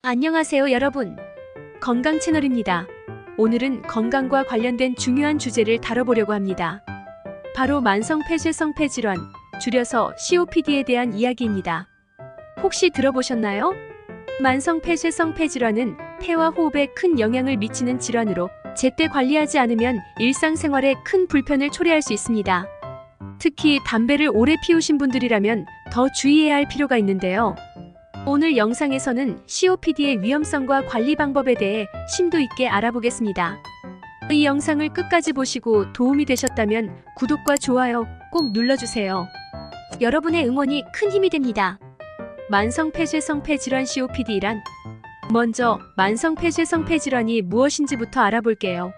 안녕하세요 여러분. 건강 채널입니다. 오늘은 건강과 관련된 중요한 주제를 다뤄보려고 합니다. 바로 만성폐쇄성 폐질환, 줄여서 COPD에 대한 이야기입니다. 혹시 들어보셨나요? 만성폐쇄성 폐질환은 폐와 호흡에 큰 영향을 미치는 질환으로 제때 관리하지 않으면 일상생활에 큰 불편을 초래할 수 있습니다. 특히 담배를 오래 피우신 분들이라면 더 주의해야 할 필요가 있는데요. 오늘 영상에서는 COPD의 위험성과 관리 방법에 대해 심도 있게 알아보겠습니다. 이 영상을 끝까지 보시고 도움이 되셨다면 구독과 좋아요 꼭 눌러주세요. 여러분의 응원이 큰 힘이 됩니다. 만성폐쇄성 폐질환 COPD란? 먼저 만성폐쇄성 폐질환이 무엇인지부터 알아볼게요.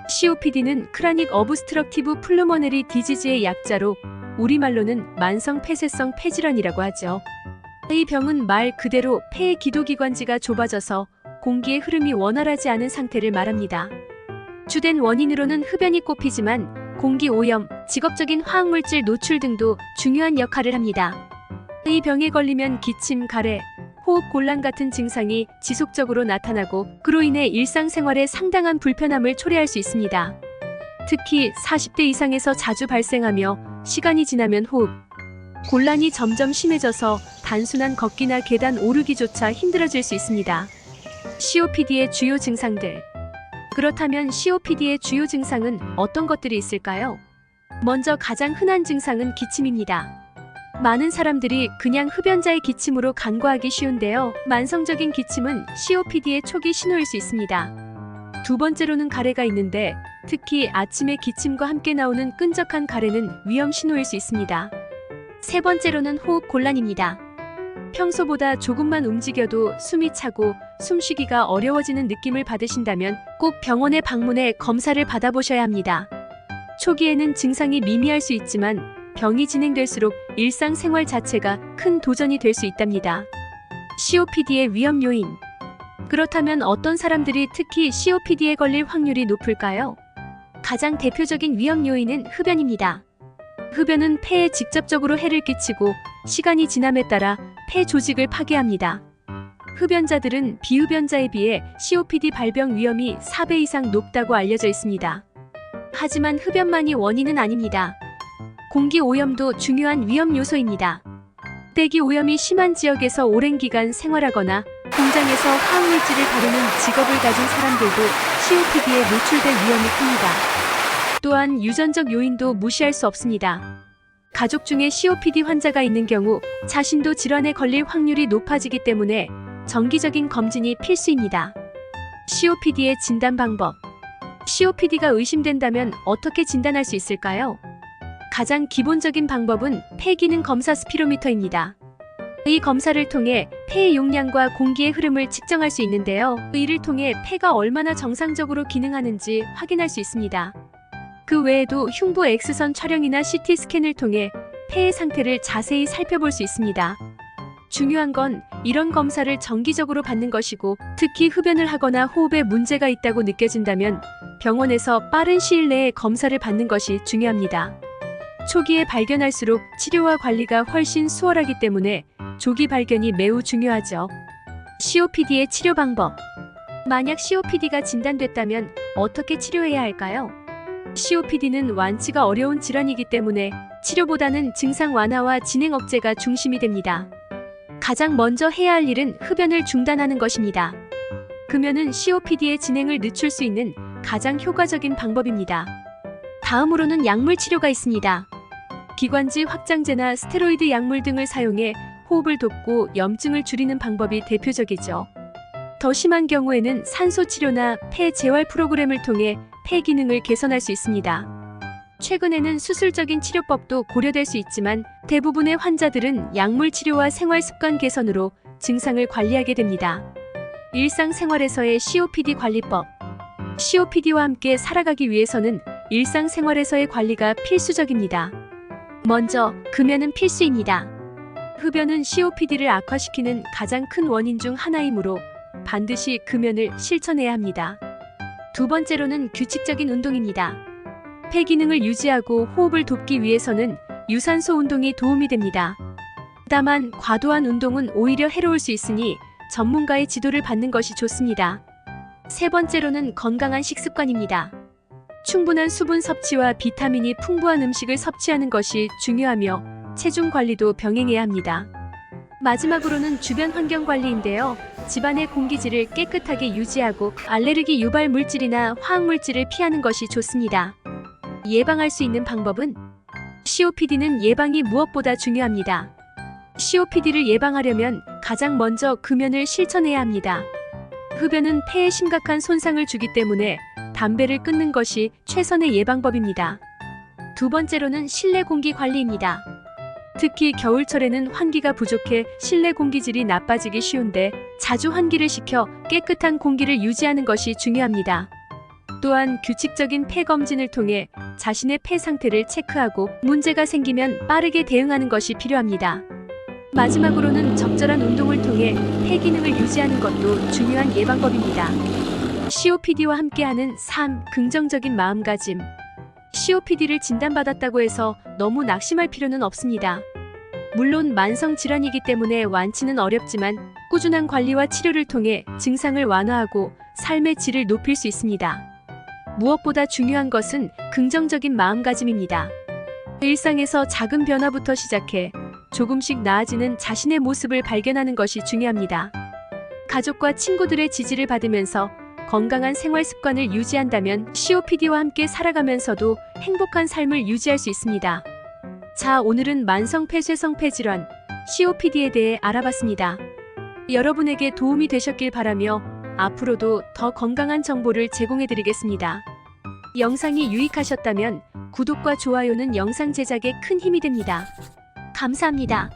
COPD는 크라닉 어브스트럭티브 플루머너리 디지즈의 약자로 우리말로는 만성폐쇄성 폐질환이라고 하죠. 이 병은 말 그대로 폐의 기도기관지가 좁아져서 공기의 흐름이 원활하지 않은 상태를 말합니다. 주된 원인으로는 흡연이 꼽히지만 공기 오염, 직업적인 화학물질 노출 등도 중요한 역할을 합니다. 이 병에 걸리면 기침, 가래, 호흡 곤란 같은 증상이 지속적으로 나타나고 그로 인해 일상생활에 상당한 불편함을 초래할 수 있습니다. 특히 40대 이상에서 자주 발생하며 시간이 지나면 호흡 곤란이 점점 심해져서 단순한 걷기나 계단 오르기조차 힘들어질 수 있습니다. COPD의 주요 증상들. 그렇다면 COPD의 주요 증상은 어떤 것들이 있을까요? 먼저 가장 흔한 증상은 기침입니다. 많은 사람들이 그냥 흡연자의 기침으로 간과하기 쉬운데요. 만성적인 기침은 COPD의 초기 신호일 수 있습니다. 두 번째로는 가래가 있는데 특히 아침에 기침과 함께 나오는 끈적한 가래는 위험 신호일 수 있습니다. 세 번째로는 호흡 곤란입니다. 평소보다 조금만 움직여도 숨이 차고 숨쉬기가 어려워지는 느낌을 받으신다면 꼭 병원에 방문해 검사를 받아보셔야 합니다. 초기에는 증상이 미미할 수 있지만 병이 진행될수록 일상생활 자체가 큰 도전이 될 수 있답니다. COPD의 위험 요인. 그렇다면 어떤 사람들이 특히 COPD에 걸릴 확률이 높을까요? 가장 대표적인 위험 요인은 흡연입니다. 흡연은 폐에 직접적으로 해를 끼치고 시간이 지남에 따라 폐 조직을 파괴합니다. 흡연자들은 비흡연자에 비해 COPD 발병 위험이 4배 이상 높다고 알려져 있습니다. 하지만 흡연만이 원인은 아닙니다. 공기 오염도 중요한 위험 요소입니다. 대기 오염이 심한 지역에서 오랜 기간 생활하거나 공장에서 화학물질을 다루는 직업을 가진 사람들도 COPD에 노출될 위험이 큽니다. 또한 유전적 요인도 무시할 수 없습니다. 가족 중에 COPD 환자가 있는 경우 자신도 질환에 걸릴 확률이 높아지기 때문에 정기적인 검진이 필수입니다. COPD의 진단 방법. COPD가 의심된다면 어떻게 진단할 수 있을까요? 가장 기본적인 방법은 폐기능 검사 스피로미터입니다. 이 검사를 통해 폐의 용량과 공기의 흐름을 측정할 수 있는데요. 이를 통해 폐가 얼마나 정상적으로 기능하는지 확인할 수 있습니다. 그 외에도 흉부 X선 촬영이나 CT 스캔을 통해 폐의 상태를 자세히 살펴볼 수 있습니다. 중요한 건 이런 검사를 정기적으로 받는 것이고 특히 흡연을 하거나 호흡에 문제가 있다고 느껴진다면 병원에서 빠른 시일 내에 검사를 받는 것이 중요합니다. 초기에 발견할수록 치료와 관리가 훨씬 수월하기 때문에 조기 발견이 매우 중요하죠. COPD의 치료 방법. 만약 COPD가 진단됐다면 어떻게 치료해야 할까요? COPD는 완치가 어려운 질환이기 때문에 치료보다는 증상 완화와 진행 억제가 중심이 됩니다. 가장 먼저 해야 할 일은 흡연을 중단하는 것입니다. 금연은 COPD의 진행을 늦출 수 있는 가장 효과적인 방법입니다. 다음으로는 약물 치료가 있습니다. 기관지 확장제나 스테로이드 약물 등을 사용해 호흡을 돕고 염증을 줄이는 방법이 대표적이죠. 더 심한 경우에는 산소 치료나 폐 재활 프로그램을 통해 폐 기능을 개선할 수 있습니다. 최근에는 수술적인 치료법도 고려될 수 있지만 대부분의 환자들은 약물 치료와 생활 습관 개선으로 증상을 관리하게 됩니다. 일상생활에서의 COPD 관리법. COPD와 함께 살아가기 위해서는 일상생활에서의 관리가 필수적입니다. 먼저, 금연은 필수입니다. 흡연은 COPD를 악화시키는 가장 큰 원인 중 하나이므로 반드시 금연을 실천해야 합니다. 두 번째로는 규칙적인 운동입니다. 폐 기능을 유지하고 호흡을 돕기 위해서는 유산소 운동이 도움이 됩니다. 다만 과도한 운동은 오히려 해로울 수 있으니 전문가의 지도를 받는 것이 좋습니다. 세 번째로는 건강한 식습관입니다. 충분한 수분 섭취와 비타민이 풍부한 음식을 섭취하는 것이 중요하며 체중 관리도 병행해야 합니다. 마지막으로는 주변 환경 관리인데요. 집안의 공기질을 깨끗하게 유지하고 알레르기 유발 물질이나 화학물질을 피하는 것이 좋습니다. 예방할 수 있는 방법은 COPD는 예방이 무엇보다 중요합니다. COPD를 예방하려면 가장 먼저 금연을 실천해야 합니다. 흡연은 폐에 심각한 손상을 주기 때문에 담배를 끊는 것이 최선의 예방법입니다. 두 번째로는 실내 공기 관리입니다. 특히 겨울철에는 환기가 부족해 실내 공기질이 나빠지기 쉬운데 자주 환기를 시켜 깨끗한 공기를 유지하는 것이 중요합니다. 또한 규칙적인 폐 검진을 통해 자신의 폐 상태를 체크하고 문제가 생기면 빠르게 대응하는 것이 필요합니다. 마지막으로는 적절한 운동을 통해 폐 기능을 유지하는 것도 중요한 예방법입니다. COPD와 함께하는 삶, 긍정적인 마음가짐. COPD를 진단받았다고 해서 너무 낙심할 필요는 없습니다. 물론 만성 질환이기 때문에 완치는 어렵지만 꾸준한 관리와 치료를 통해 증상을 완화하고 삶의 질을 높일 수 있습니다. 무엇보다 중요한 것은 긍정적인 마음가짐입니다. 일상에서 작은 변화부터 시작해 조금씩 나아지는 자신의 모습을 발견하는 것이 중요합니다. 가족과 친구들의 지지를 받으면서 건강한 생활 습관을 유지한다면 COPD와 함께 살아가면서도 행복한 삶을 유지할 수 있습니다. 자, 오늘은 만성 폐쇄성 폐질환 COPD에 대해 알아봤습니다. 여러분에게 도움이 되셨길 바라며 앞으로도 더 건강한 정보를 제공해드리겠습니다. 영상이 유익하셨다면 구독과 좋아요는 영상 제작에 큰 힘이 됩니다. 감사합니다.